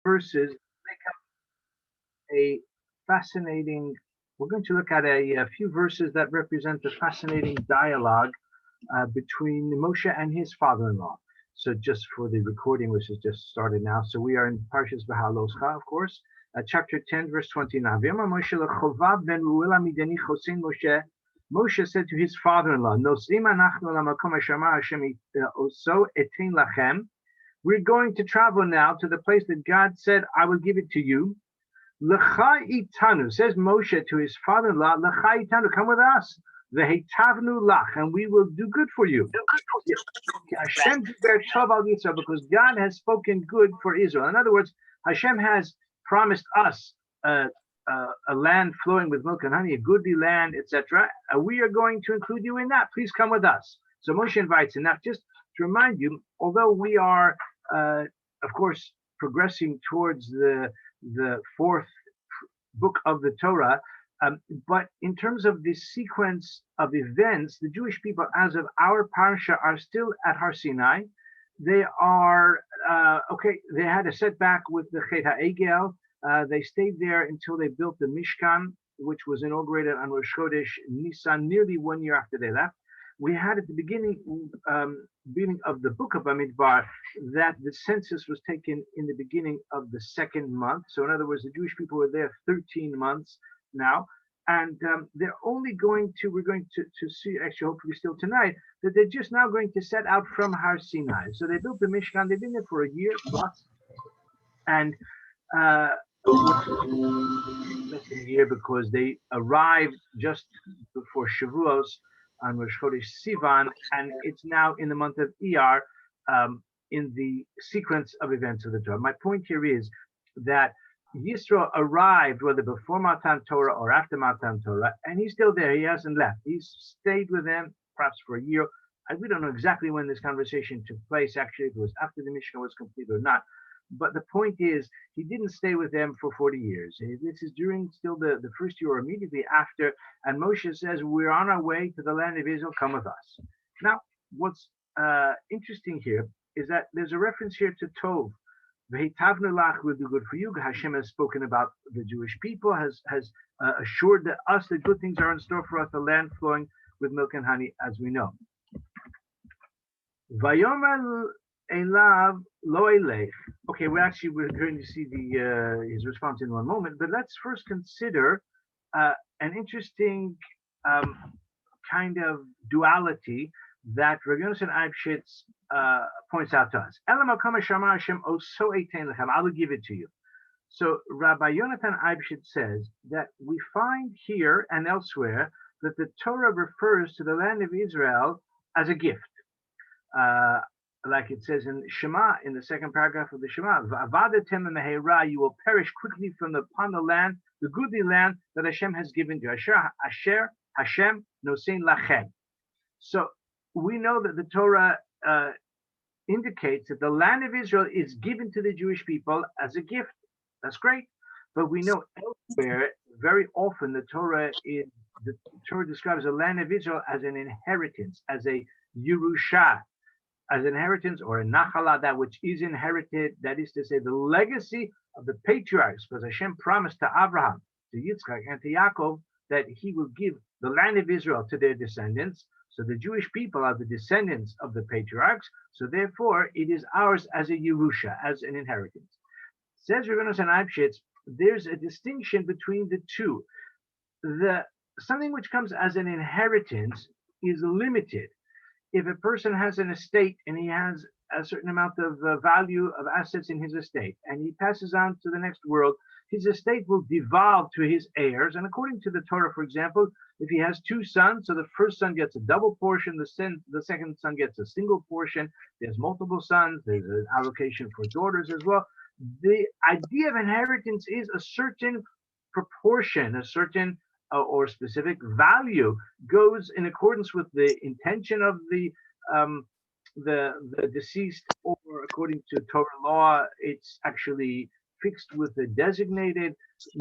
verses make up a fascinating. We're going to look at a few verses that represent the fascinating dialogue between Moshe and his father-in-law. So just for the recording, which has just started now. So we are in Parasha's Beha'alotecha, of course, chapter 10, verse 29. Moshe said to his father-in-law, we're going to travel now to the place that God said, I will give it to you. L'cha itanu, says Moshe to his father-in-law, L'cha itanu, come with us. Vehetavnu lach, and we will do good for you. Hashem because God has spoken good for Israel. In other words, Hashem has promised us a land flowing with milk and honey, a goodly land, etc. We are going to include you in that. Please come with us. So Moshe invites him. Now, just to remind you, although we are, of course, progressing towards the fourth book of the Torah, but in terms of the sequence of events, the Jewish people, as of our Parasha, are still at Har Sinai. They are, they had a setback with the Chet HaEgel. They stayed there until they built the Mishkan, which was inaugurated on Rosh Chodesh Nisan, nearly 1 year after they left. We had at the beginning of the book of Bamidbar that the census was taken in the beginning of the second month. So in other words, the Jewish people were there 13 months now, and they're only we're going to see, actually hopefully still tonight, that they're just now going to set out from Har Sinai. So they built the Mishkan, they've been there for a year plus, and less than a year because they arrived just before Shavuos on Rosh Chodesh Sivan, and it's now in the month of Iyar in the sequence of events of the Torah. My point here is that Yisro arrived, whether before Matan Torah or after Matan Torah, and he's still there. He hasn't left. He's stayed with them perhaps for a year. We don't know exactly when this conversation took place, actually, if it was after the Mishnah was completed or not. But the point is, he didn't stay with them for 40 years. This is during still the first year or immediately after. And Moshe says, we're on our way to the land of Israel, come with us. Now, what's interesting here is that there's a reference here to Tov. Vehetavnu lach will do good for you. Hashem has spoken about the Jewish people, has assured that us that good things are in store for us, the land flowing with milk and honey, as we know. Vayomer elav lo elech. Okay, we're going to see his response in one moment, but let's first consider an interesting kind of duality that Rabbi Yonatan Eibeschutz points out to us. I will give it to you. So Rabbi Yonatan Eibeschutz says that we find here and elsewhere that the Torah refers to the land of Israel as a gift. Like it says in Shema, in the second paragraph of the Shema, you will perish quickly upon the land, the goodly land that Hashem has given you. Asher Hashem nosein lachem. So we know that the Torah indicates that the land of Israel is given to the Jewish people as a gift. That's great. But we know elsewhere, very often the Torah describes the land of Israel as an inheritance, as a Yerusha, as inheritance, or a nachala, that which is inherited, that is to say, the legacy of the patriarchs, because Hashem promised to Abraham, to Yitzchak, and to Yaakov that he will give the land of Israel to their descendants. So the Jewish people are the descendants of the patriarchs, so therefore it is ours as a Yerusha, as an inheritance. Says Rabbi Yonatan Eibeschutz, there's a distinction between the two. Something which comes as an inheritance is limited. If a person has an estate and he has a certain amount of value of assets in his estate, and he passes on to the next world, his estate will devolve to his heirs. And according to the Torah, for example, if he has two sons, so the first son gets a double portion, the second son gets a single portion. There's multiple sons, there's an allocation for daughters as well. The idea of inheritance is a certain proportion, a certain or specific value goes in accordance with the intention of the deceased, or according to Torah law, it's actually fixed with a designated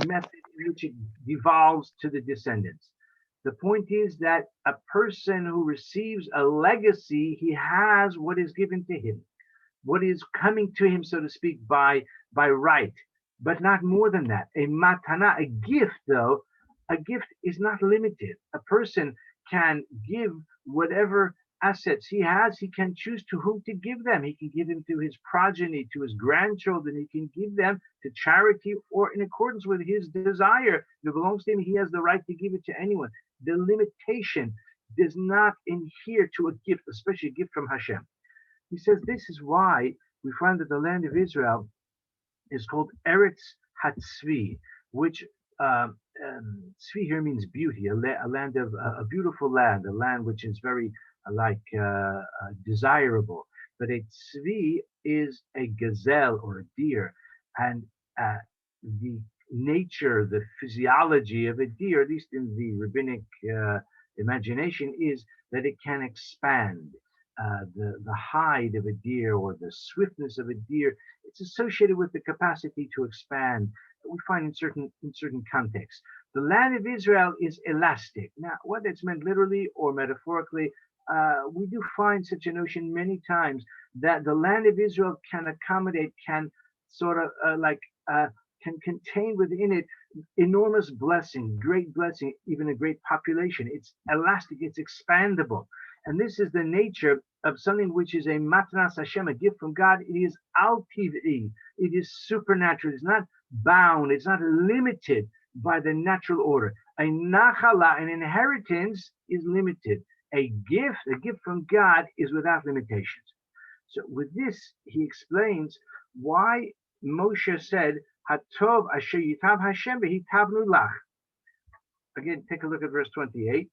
method in which it devolves to the descendants. The point is that a person who receives a legacy, he has what is given to him, what is coming to him, so to speak, by by right, but not more than that. A matana, a gift, though, a gift is not limited. A person can give whatever assets he has, he can choose to whom to give them. He can give them to his progeny, to his grandchildren. He can give them to charity or in accordance with his desire. If it belongs to him, he has the right to give it to anyone. The limitation does not adhere to a gift, especially a gift from Hashem. He says this is why we find that the land of Israel is called Eretz Hatzvi, which Tzvi here means beauty, a land of a beautiful land, a land which is very desirable. But a tzvi is a gazelle or a deer, and the nature, the physiology of a deer, at least in the rabbinic imagination, is that it can expand. The hide of a deer or the swiftness of a deer, it's associated with the capacity to expand. We find in certain contexts. The land of Israel is elastic. Now, whether it's meant literally or metaphorically, we do find such a notion many times that the land of Israel can accommodate, can sort of can contain within it enormous blessing, great blessing, even a great population. It's elastic, it's expandable. And this is the nature of something which is a matnas Hashem, a gift from God. It is al-tiv'i. It is supernatural. It's not bound. It's not limited by the natural order. A nachala, an inheritance, is limited. A gift from God, is without limitations. So with this, he explains why Moshe said, Hatov asher yitav Hashem v'hitavnu lach. Again, take a look at verse 28.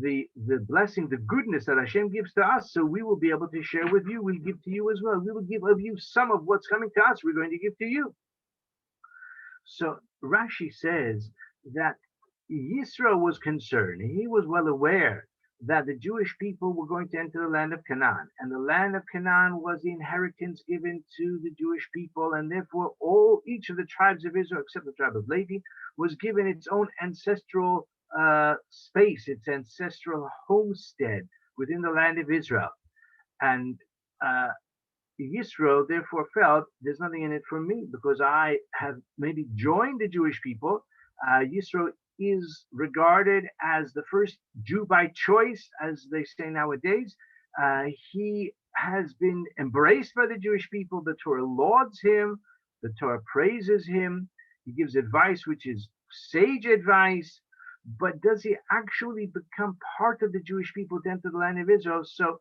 The blessing, the goodness that Hashem gives to us, so we will be able to share with you. We give to you as well. We will give of you some of what's coming to us. We're going to give to you. So Rashi says that Yisro was concerned. He was well aware that the Jewish people were going to enter the land of Canaan, and the land of Canaan was the inheritance given to the Jewish people, and therefore each of the tribes of Israel, except the tribe of Levi, was given its own ancestral space, its ancestral homestead within the land of Israel. And Yisro therefore felt there's nothing in it for me because I have maybe joined the Jewish people. Yisro is regarded as the first Jew by choice, as they say nowadays. He has been embraced by the Jewish people. The Torah lauds him. The Torah praises him. He gives advice which is sage advice. But does he actually become part of the Jewish people to enter the land of Israel? So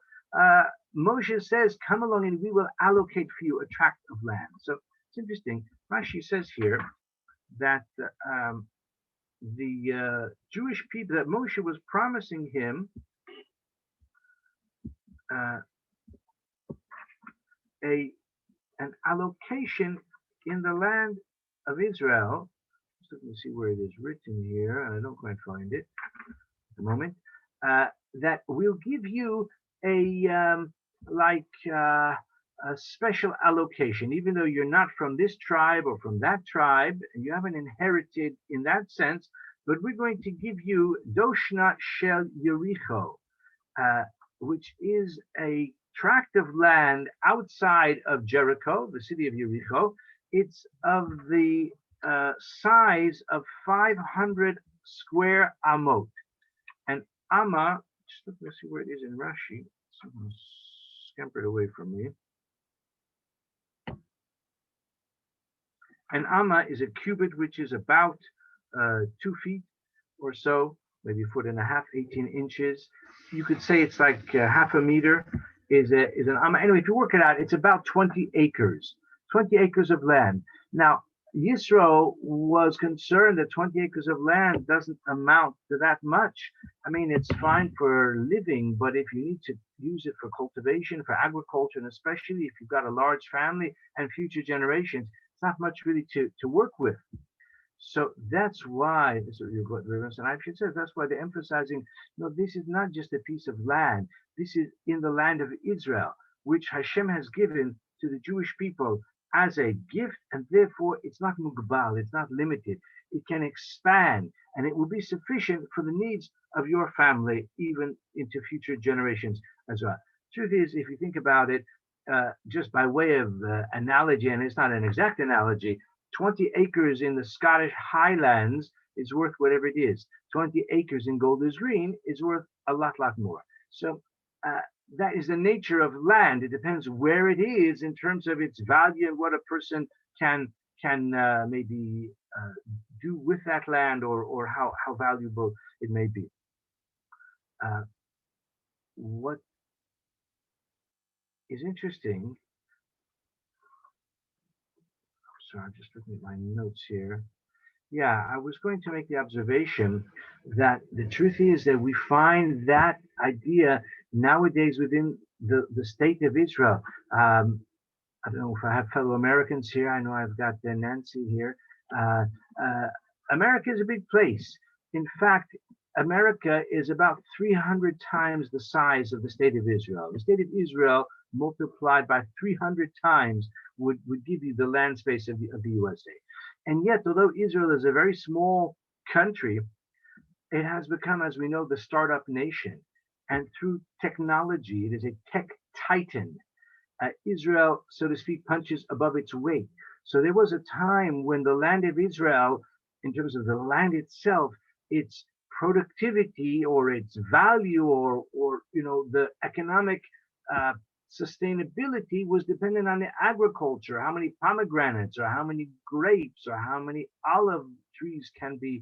Moshe says, come along and we will allocate for you a tract of land. So it's interesting. Rashi says here that the Jewish people, that Moshe was promising him an allocation in the land of Israel. Let me see where it is written here, and I don't quite find it at the moment. That will give you a special allocation, even though you're not from this tribe or from that tribe, and you haven't inherited in that sense. But we're going to give you Doshna Shel Yericho, which is a tract of land outside of Jericho, the city of Yericho. It's of the size of 500 square amot. And amma, let's see where it is in Rashi. Someone scampered away from me. An amma is a cubit, which is about 2 feet or so, maybe a foot and a half, 18 inches. You could say it's like half a meter is an amma. Anyway, if you work it out, it's about 20 acres of land. Now, Yisro was concerned that 20 acres of land doesn't amount to that much. I mean, it's fine for living, but if you need to use it for cultivation, for agriculture, and especially if you've got a large family and future generations, it's not much really to work with. So that's why, this is what Reverend Sanayim says, that's why they're emphasizing, no, this is not just a piece of land. This is in the land of Israel, which Hashem has given to the Jewish people as a gift, and therefore it's not mugbal, it's not limited. It can expand, and it will be sufficient for the needs of your family, even into future generations as well. Truth is, if you think about it, just by way of analogy, and it's not an exact analogy, 20 acres in the Scottish Highlands is worth whatever it is. 20 acres in Golders Green is worth a lot more. So uh, that is the nature of land. It depends where it is in terms of its value and what a person can maybe do with that land, or how valuable it may be. Uh, what is interesting, so I'm just looking at my notes here. Yeah, I was going to make the observation that the truth is that we find that idea nowadays within the state of Israel. Um, I don't know if I have fellow Americans here. I know I've got Nancy here. Uh, uh, America is a big place. In fact, America is about 300 times the size of the state of Israel. The state of Israel multiplied by 300 times would give you the land space of the USA. And yet, although Israel is a very small country, it has become, as we know, the startup nation. And through technology, it is a tech titan. Israel, so to speak, punches above its weight. So there was a time when the land of Israel, in terms of the land itself, its productivity or its value, or the economic uh, sustainability was dependent on the agriculture, how many pomegranates or how many grapes or how many olive trees can be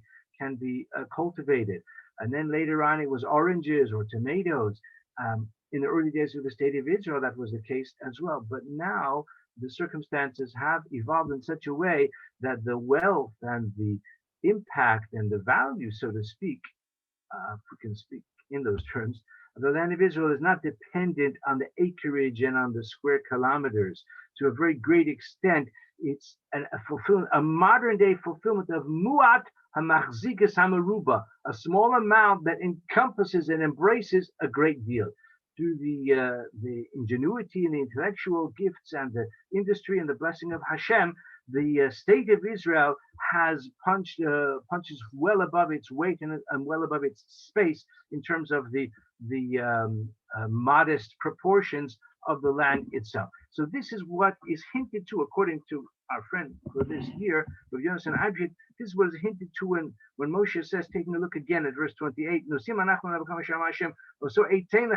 cultivated. And then later on, it was oranges or tomatoes. In the early days of the state of Israel, that was the case as well. But now the circumstances have evolved in such a way that the wealth and the impact and the value, so to speak, if we can speak in those terms, the land of Israel is not dependent on the acreage and on the square kilometers. To a very great extent, it's a modern day fulfillment of muat hamachzikas hamaruba, a small amount that encompasses and embraces a great deal. Through the ingenuity and the intellectual gifts and the industry and the blessing of Hashem, the state of Israel has punches well above its weight and well above its space in terms of the modest proportions of the land itself. So this is what is hinted to, according to our friend for this year, Rabbi Yonatan Eibeschutz. This is what is hinted to when Moshe says, taking a look again at verse 28,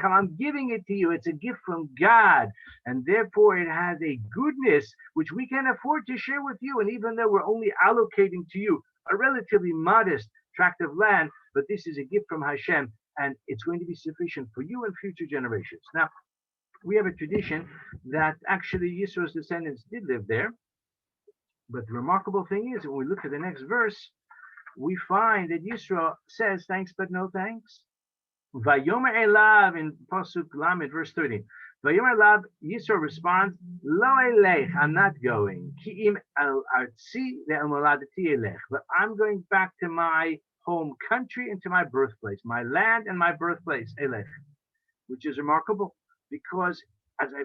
I'm giving it to you. It's a gift from God, and therefore it has a goodness which we can afford to share with you. And even though we're only allocating to you a relatively modest tract of land, but this is a gift from Hashem, and it's going to be sufficient for you and future generations. Now, we have a tradition that actually Yisro's descendants did live there. But the remarkable thing is, when we look at the next verse, we find that Yisro says thanks but no thanks. Vayomer elav in Pasuk Lamed, verse 13. Vayomer elav, Yisro responds, Lo elech, I'm not going. Ki'im al artzi ve'al moladati elech. But I'm going back to my home country and to my birthplace, my land and my birthplace, elech, which is remarkable because, as I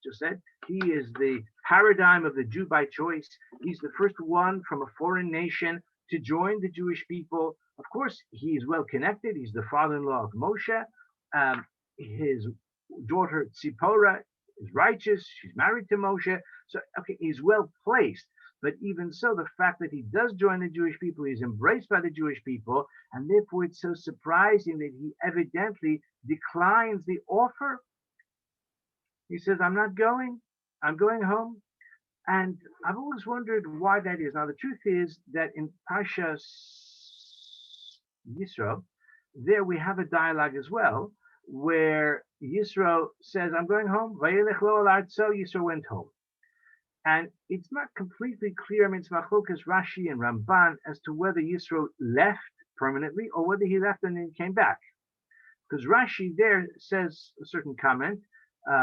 just said, he is the paradigm of the Jew by choice. He's the first one from a foreign nation to join the Jewish people. Of course, he is well connected. He's the father-in-law of Moshe. His daughter Tzipporah is righteous. She's married to Moshe. So, okay, he's well placed. But even so, the fact that he does join the Jewish people, he's embraced by the Jewish people, and therefore it's so surprising that he evidently declines the offer. He says, I'm not going. I'm going home. And I've always wondered why that is. Now, the truth is that in Parasha Yisro, there we have a dialogue as well, where Yisro says, I'm going home. Vayelech lo al artzo, Yisro went home. And it's not completely clear, I mean, it's Machlokas Rashi and Ramban, as to whether Yisro left permanently or whether he left and then came back. Because Rashi there says a certain comment,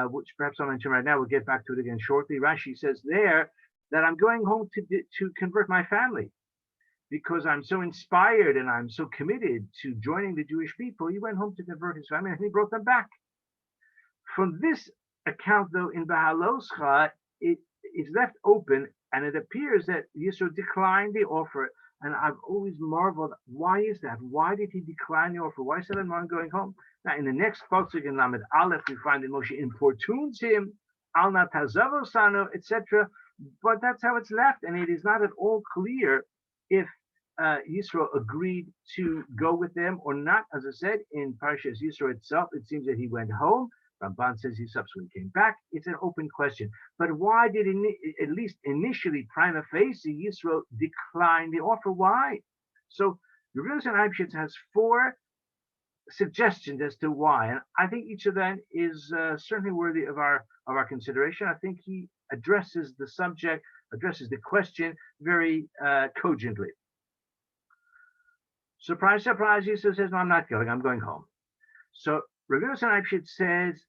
which perhaps I'll mention right now. We'll get back to it again shortly. Rashi says there that I'm going home to convert my family because I'm so inspired and I'm so committed to joining the Jewish people. He went home to convert his family and he brought them back. From this account, though, in Beha'alotecha, it is left open and it appears that Yisro declined the offer. And I've always marveled, why is that? Why did he decline the offer? Why said I'm not going home? Now, in the next pasuk in Lamed Aleph, we find that Moshe importunes him al na tazavu sanu, etc. But that's how it's left, and it is not at all clear if Yisro agreed to go with them or not. As I said, in Parashas Yisro itself, it seems that he went home. Ramban says he subsequently came back. It's an open question. But why did, at least initially, prima facie, Yisro decline the offer? Why? So Rabbi Eibeschutz has 4 suggestions as to why, and I think each of them is certainly worthy of our consideration. I think he addresses the subject, addresses the question very cogently. Surprise, surprise, Yisro says, no, I'm not going, I'm going home. So Rabbi Eibeschutz says,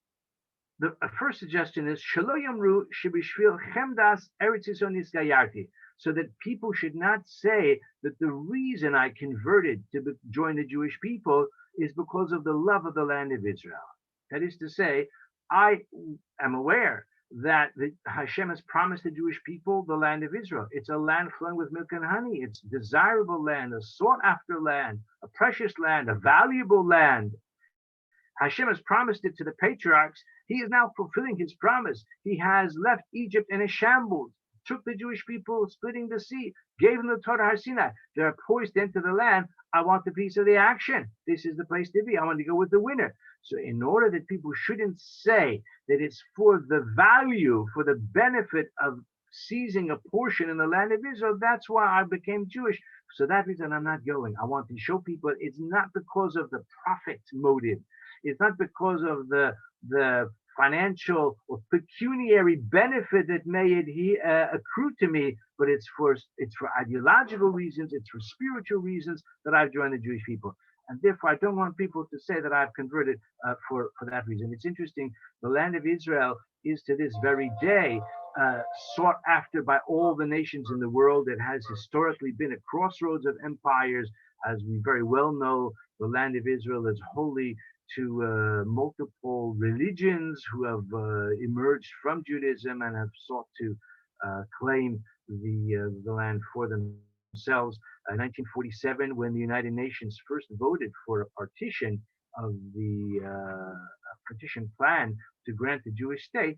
the first suggestion is, Shelo Yomru shebishvil chemdas Eretz Yisrael nisgayarti, so that people should not say that the reason I converted to join the Jewish people is because of the love of the land of Israel. That is to say, I am aware that Hashem has promised the Jewish people the land of Israel. It's a land flowing with milk and honey. It's a desirable land, a sought after land, a precious land, a valuable land. Hashem has promised it to the patriarchs. He is now fulfilling his promise. He has left Egypt in a shambles, took the Jewish people splitting the sea, gave them the Torah Har Sinai. They're poised to enter the land. I want the piece of the action. This is the place to be. I want to go with the winner. So in order that people shouldn't say that it's for the value, for the benefit of seizing a portion in the land of Israel, that's why I became Jewish. So that reason I'm not going. I want to show people it's not because of the profit motive. It's not because of the financial or pecuniary benefit that may accrue to me, but it's for ideological reasons, it's for spiritual reasons that I've joined the Jewish people. And therefore, I don't want people to say that I've converted for that reason. It's interesting, the land of Israel is to this very day sought after by all the nations in the world. It has historically been a crossroads of empires. As we very well know, the land of Israel is holy to multiple religions who have emerged from Judaism and have sought to claim the land for themselves. In 1947, when the United Nations first voted for a partition of the partition plan to grant the Jewish state,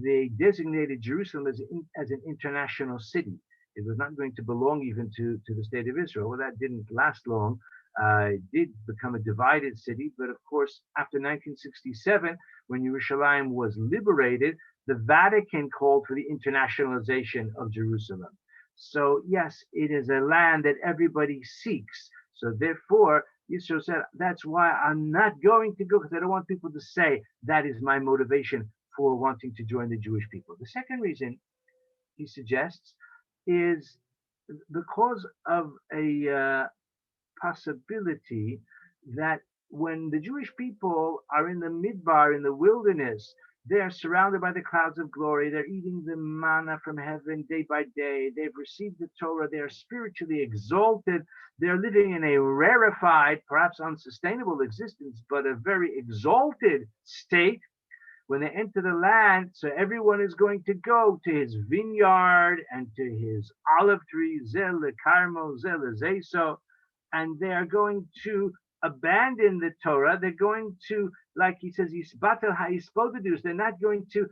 they designated Jerusalem as an international city. It was not going to belong even to the state of Israel. Well, that didn't last long. It did become a divided city, but of course, after 1967, when Yerushalayim was liberated, the Vatican called for the internationalization of Jerusalem. So yes, it is a land that everybody seeks. So therefore, Yisro said, that's why I'm not going to go, because I don't want people to say that is my motivation for wanting to join the Jewish people. The second reason he suggests is because of a possibility that when the Jewish people are in the midbar, in the wilderness, they are surrounded by the clouds of glory. They're eating the manna from heaven day by day. They've received the Torah. They are spiritually exalted. They're living in a rarefied, perhaps unsustainable existence, but a very exalted state. When they enter the land, so everyone is going to go to his vineyard and to his olive tree, zel carmel, zel zeso, and they are going to abandon the Torah. They're going to, like he says, they're not going to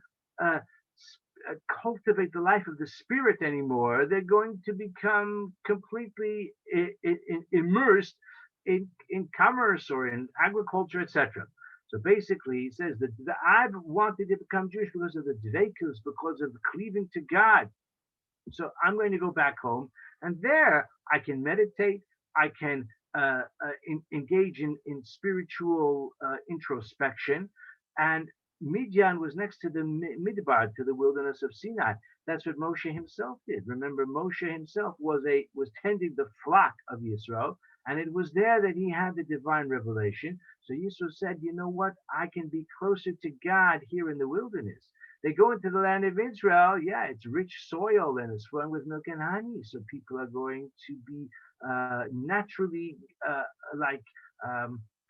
cultivate the life of the spirit anymore. They're going to become completely immersed in commerce or in agriculture, etc. So basically, he says that I've wanted to become Jewish because of the dveikus, because of the cleaving to God. So I'm going to go back home, and there I can meditate. I can engage in spiritual introspection. And Midian was next to the Midbar, to the wilderness of Sinai. That's what Moshe himself did. Remember, Moshe himself was tending the flock of Yisro, and it was there that he had the divine revelation. So Yisro said, you know what? I can be closer to God here in the wilderness. They go into the land of Israel. Yeah, it's rich soil and it's flowing with milk and honey. So people are going to be naturally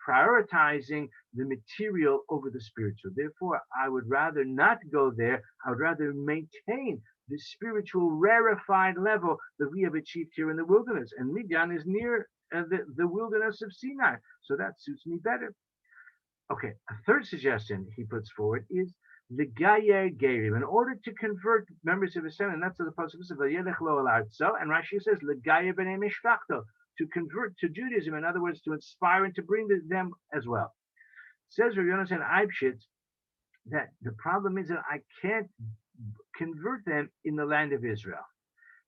prioritizing the material over the spiritual. Therefore, I would rather not go there. I would rather maintain the spiritual rarefied level that we have achieved here in the wilderness. And Midian is near the wilderness of Sinai. So that suits me better. Okay, a third suggestion he puts forward is L'gayer gerim, in order to convert members of his family, and that's what the pasuk says. Vayelech lo al artzo, and Rashi says l'gayer b'nei mishpachto, to convert to Judaism. In other words, to inspire and to bring them as well. Says Rabbi Yonatan Eibeschutz that the problem is that I can't convert them in the land of Israel.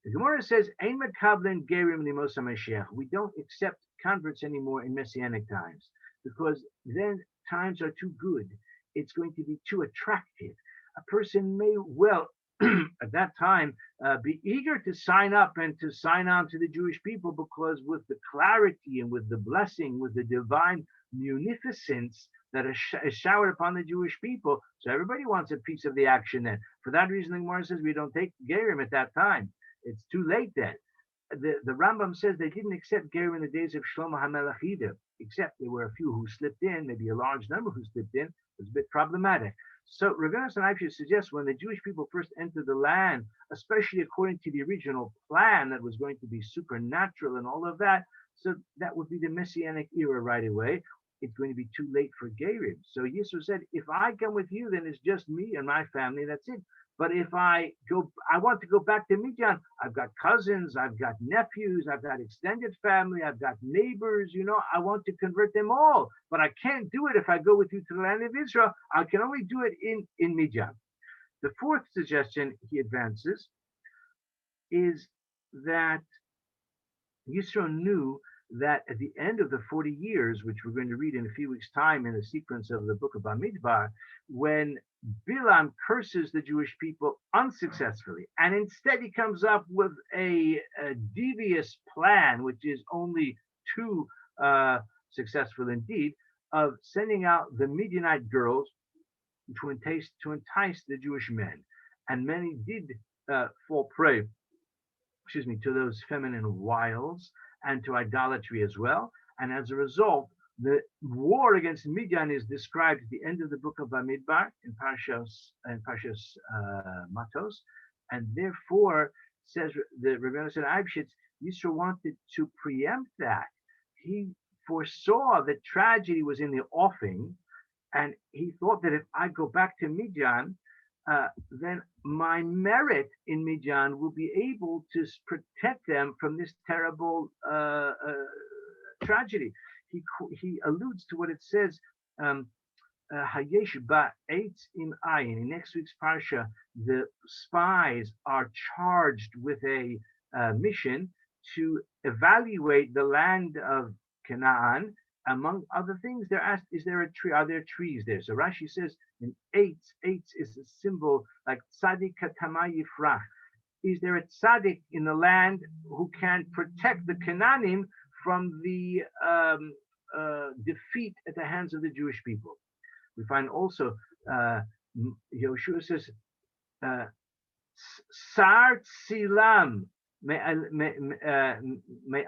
The Gemara says, "Ein makablen gerim limos HaMashiach." We don't accept converts anymore in Messianic times because then times are too good. It's going to be too attractive. A person may well, at that time, be eager to sign up and to sign on to the Jewish people because with the clarity and with the blessing, with the divine munificence that is showered upon the Jewish people, so everybody wants a piece of the action then. For that reason, the Gemara says we don't take gerim at that time. It's too late then. The Rambam says they didn't accept gerim in the days of Shlomo HaMelech either, except there were a few who slipped in, maybe a large number who slipped in. It was a bit problematic. So Rabbi Yonatan suggests when the Jewish people first entered the land, especially according to the original plan that was going to be supernatural and all of that, so that would be the Messianic era right away. It's going to be too late for gerim. So Yisro said, if I come with you, then it's just me and my family, that's it. But if I want to go back to Midian. I've got cousins, I've got nephews, I've got extended family, I've got neighbors, I want to convert them all. But I can't do it if I go with you to the land of Israel. I can only do it in Midian. The fourth suggestion he advances is that Yisro knew that at the end of the 40 years, which we're going to read in a few weeks' time in the sequence of the book of Bamidbar, when Bilam curses the Jewish people unsuccessfully, and instead he comes up with a devious plan, which is only too successful indeed, of sending out the Midianite girls to entice the Jewish men. And many did fall prey, to those feminine wiles and to idolatry as well. And as a result, the war against Midian is described at the end of the book of Bamidbar in Parashas Matos, and therefore, says the Rabbi Yonatan Eibeschutz, Yisro wanted to preempt that. He foresaw that tragedy was in the offing, and he thought that if I go back to Midian, then my merit in Midian will be able to protect them from this terrible tragedy. He alludes to what it says, Hayesh ba'etz im ayin. In next week's Parasha, the spies are charged with a mission to evaluate the land of Canaan. Among other things, they're asked, is there a tree? Are there trees there? So Rashi says in eitz is a symbol like tzaddik katama yifrach. Is there a tzaddik in the land who can protect the Canaanim from the defeat at the hands of the Jewish people? We find also Yoshua says, Sar tzilam me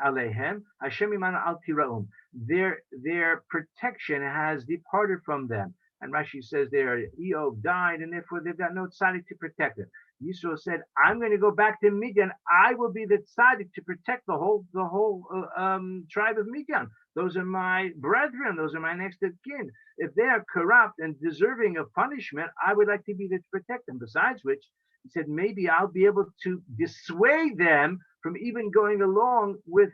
alehem Hashem imanu al tiraum. Their protection has departed from them. And Rashi says there, Eov died, and therefore they've got no tzaddik to protect them. Yisro said, I'm going to go back to Midian. I will be the tzaddik to protect the whole tribe of Midian. Those are my brethren. Those are my next of kin. If they are corrupt and deserving of punishment, I would like to be there to protect them. Besides which, he said, maybe I'll be able to dissuade them from even going along with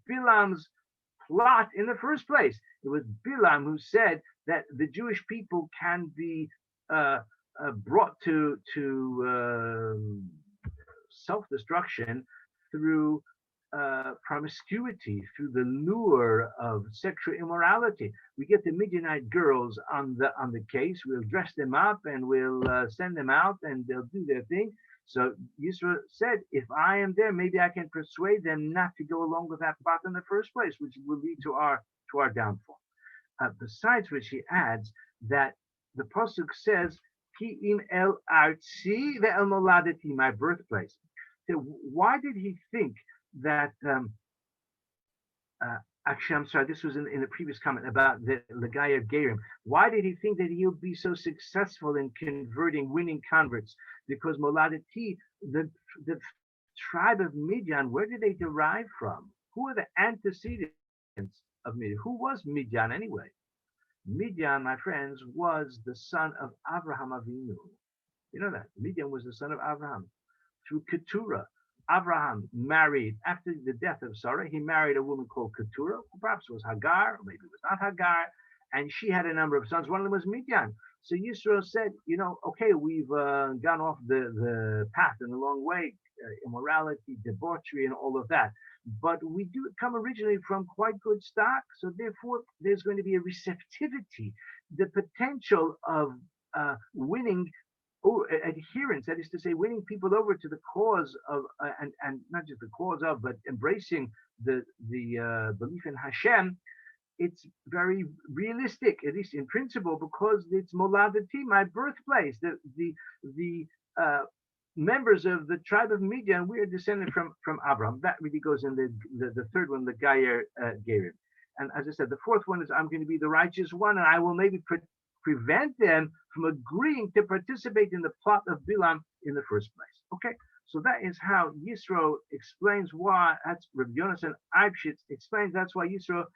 Bilam's plot in the first place. It was Bilam who said that the Jewish people can be brought to self-destruction through promiscuity, through the lure of sexual immorality. We get the Midianite girls on the case. We'll dress them up and we'll send them out, and they'll do their thing. So Yisro said, if I am there, maybe I can persuade them not to go along with that plot in the first place, which will lead to our downfall. Besides which, he adds that the pasuk says, Ki im el artzi ve'el moladati, my birthplace. So why did he think that? Actually, I'm sorry. This was in the previous comment about the Legaya of Gerim. Why did he think that he'll be so successful in winning converts? Because Moladati, the tribe of Midian, where did they derive from? Who are the antecedents of Midian? Who was Midian anyway? Midian, my friends, was the son of Abraham Avinu. You know that Midian was the son of Abraham through Keturah. Abraham married after the death of Sarah. He married a woman called Keturah, who perhaps was Hagar, or maybe it was not Hagar, and she had a number of sons. One of them was Midian. So Yisro said, okay, we've gone off the path in a long way, immorality, debauchery, and all of that. But we do come originally from quite good stock, so therefore there's going to be a receptivity, the potential of winning adherence, that is to say, winning people over to the cause of, and not just the cause of, but embracing the belief in Hashem. It's very realistic, at least in principle, because it's Moladati, my birthplace. The members of the tribe of Midian, we are descended from Abraham. That really goes in the third one, the Gayer Gerim. And as I said, the fourth one is I'm going to be the righteous one, and I will maybe prevent them from agreeing to participate in the plot of Bilam in the first place. Okay, so that is how Yisro explains why. That's Rabbi Yonatan Eibeschutz explains that's why Yisro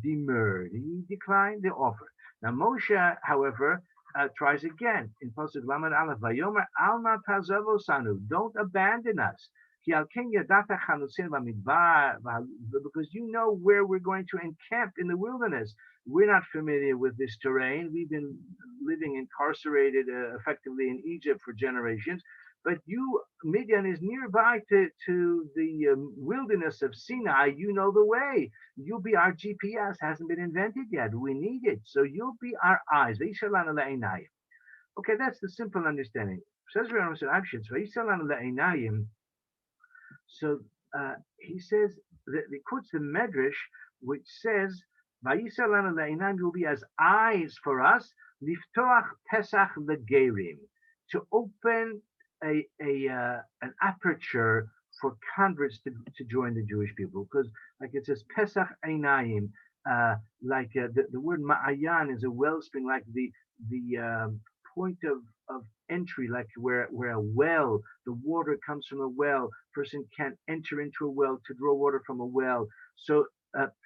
demurred. He declined the offer. Now Moshe, however, tries again in Pasuk Lamed Aleph. Vayomer Alma Tazav Osanu. Don't abandon us. Because you know where we're going to encamp in the wilderness. We're not familiar with this terrain. We've been living incarcerated effectively in Egypt for generations. But you, Midian is nearby to the wilderness of Sinai. You know the way. You'll be our GPS. Hasn't been invented yet. We need it. So you'll be our eyes. Okay, that's the simple understanding. Says so he says that he quotes the Medrash, which says, "Vayisal will be as eyes for us, liftoach pesach legerim, to open an aperture for converts to join the Jewish people." Because, like it says, Pesach Einayim, the word Ma'ayan is a wellspring, like the point of entry, like where a well, the water comes from a well. Person can't enter into a well to draw water from a well. So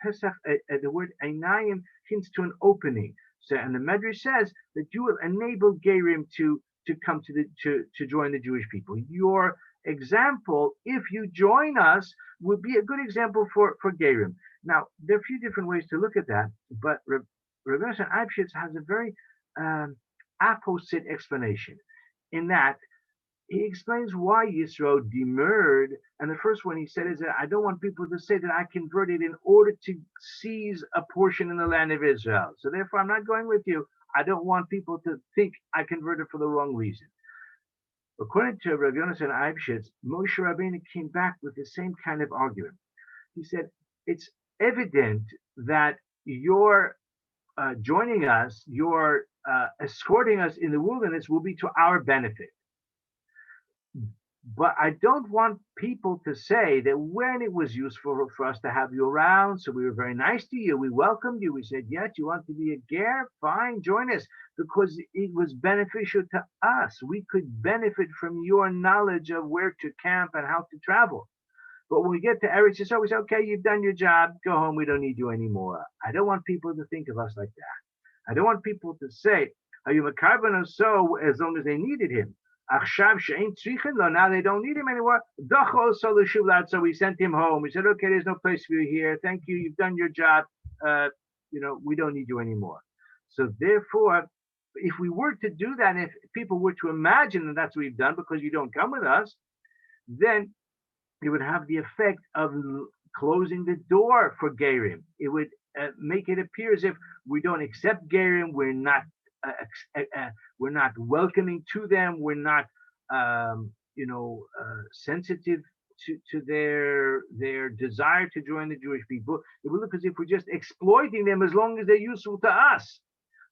Pesach, the word Einayim hints to an opening. So, and the Medrash says that you will enable Gerim to come to join the Jewish people. Your example, if you join us, would be a good example for Gerim. Now, there are a few different ways to look at that, but Rabbi Eibeschutz has a very opposite explanation, in that he explains why Yisro demurred. And the first one he said is that I don't want people to say that I converted in order to seize a portion in the land of Israel. So therefore, I'm not going with you. I don't want people to think I converted for the wrong reason. According to Rabbi Yonatan Eibeschutz, Moshe Rabbeinu came back with the same kind of argument. He said, it's evident that your joining us, your escorting us in the wilderness will be to our benefit. But I don't want people to say that when it was useful for us to have you around, so we were very nice to you, we welcomed you, we said, yes, you want to be a ger? Fine, join us, because it was beneficial to us. We could benefit from your knowledge of where to camp and how to travel. But when we get to Eretz Yisrael, we say, okay, you've done your job, go home, we don't need you anymore. I don't want people to think of us like that. I don't want people to say, are you Makarbon so as long as they needed him? Now they don't need him anymore. So we sent him home. We said, okay, there's no place for you here. Thank you. You've done your job. We don't need you anymore. So therefore, if we were to do that, if people were to imagine that that's what we've done because you don't come with us, then it would have the effect of closing the door for Gerim. It would make it appear as if we don't accept Gerim. We're not welcoming to them. We're not, sensitive to their desire to join the Jewish people. It would look as if we're just exploiting them as long as they're useful to us.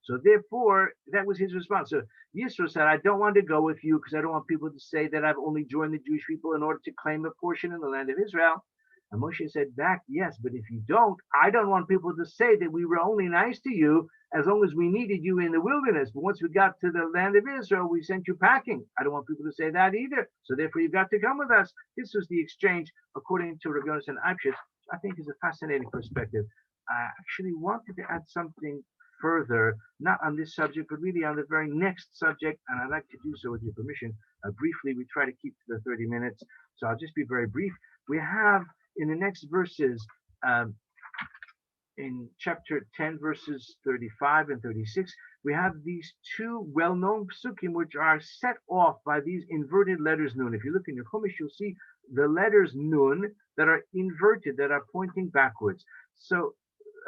So therefore, that was his response. So Yisro said, I don't want to go with you because I don't want people to say that I've only joined the Jewish people in order to claim a portion in the land of Israel. And Moshe said back, yes, but if you don't, I don't want people to say that we were only nice to you as long as we needed you in the wilderness. But once we got to the land of Israel, we sent you packing. I don't want people to say that either. So therefore, you've got to come with us. This was the exchange, according to Rabbi Yonatan Eibeschutz, I think is a fascinating perspective. I actually wanted to add something further, not on this subject, but really on the very next subject, and I'd like to do so with your permission. Briefly, we try to keep to the 30 minutes, so I'll just be very brief. We have in the next verses, in chapter 10, verses 35 and 36, we have these two well-known psukim which are set off by these inverted letters nun. If you look in your Chumash, you'll see the letters nun that are inverted, that are pointing backwards. So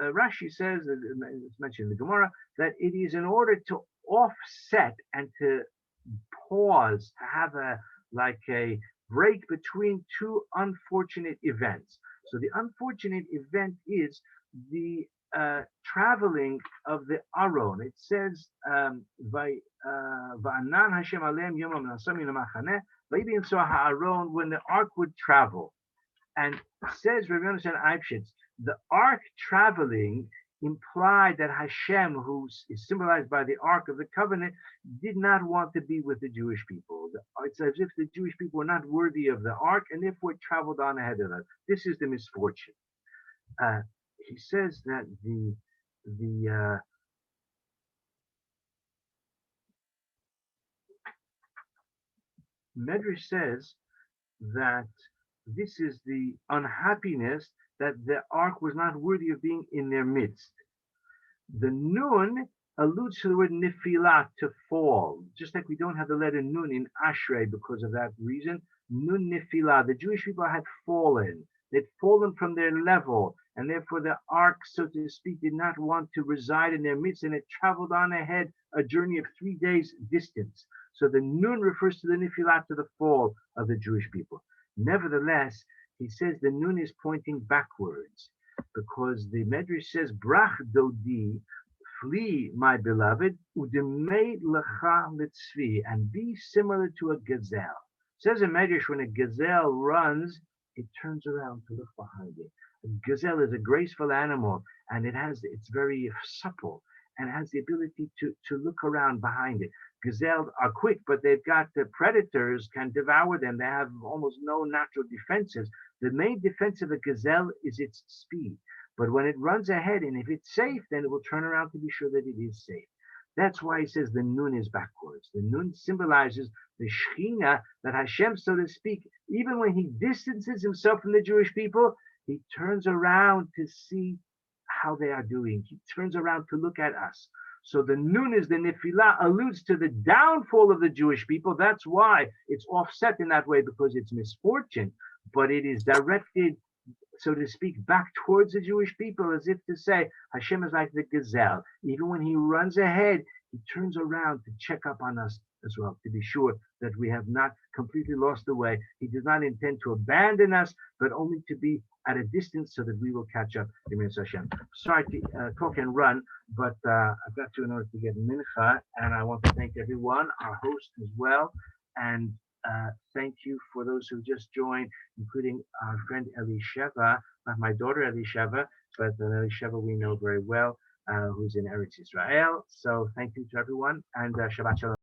Rashi says, it's mentioned in the Gemara, that it is in order to offset and to pause, to have a break between two unfortunate events. So the unfortunate event is the traveling of the Aron. It says, "Va'anan Hashem aleim yomam nasam min ha'machaneh, va'ibin so ha'aron," when the ark would travel. And says Rabbi Yonatan Eibeschutz, the ark traveling implied that Hashem, who is symbolized by the Ark of the Covenant, did not want to be with the Jewish people. It's as if the Jewish people were not worthy of the Ark, and therefore it traveled on ahead of them. This is the misfortune. He says that the Medrash says that this is the unhappiness that the ark was not worthy of being in their midst. The nun alludes to the word nefilah, to fall. Just like we don't have the letter nun in Ashrei because of that reason. Nun nefilah, the Jewish people had fallen. They'd fallen from their level, and therefore the ark, so to speak, did not want to reside in their midst, and it traveled on ahead a journey of 3 days distance. So the nun refers to the nefilah, to the fall of the Jewish people. Nevertheless, he says the nun is pointing backwards because the Medrash says, "Brach dodi, flee, my beloved, udemei lecha litzvi," and be similar to a gazelle. It says in Medrash, when a gazelle runs, it turns around to look behind it. A gazelle is a graceful animal, and it's very supple, and has the ability to look around behind it. Gazelles are quick, but they've got the predators can devour them. They have almost no natural defenses. The main defense of a gazelle is its speed. But when it runs ahead, and if it's safe, then it will turn around to be sure that it is safe. That's why he says the nun is backwards. The nun symbolizes the Shechina, that Hashem, so to speak, even when he distances himself from the Jewish people, he turns around to see how they are doing. He turns around to look at us. So the nun is the nefilah, alludes to the downfall of the Jewish people. That's why it's offset in that way, because it's misfortune, but it is directed, so to speak, back towards the Jewish people, as if to say, Hashem is like the gazelle. Even when he runs ahead, he turns around to check up on us as well, to be sure that we have not completely lost the way. He does not intend to abandon us, but only to be at a distance so that we will catch up. Hashem. Sorry to talk and run, but I've got to in order to get mincha, and I want to thank everyone, our host as well, and thank you for those who just joined, including our friend Elisheva, not my daughter Elisheva, but Elisheva we know very well, who's in Eretz Israel. So thank you to everyone, and Shabbat Shalom.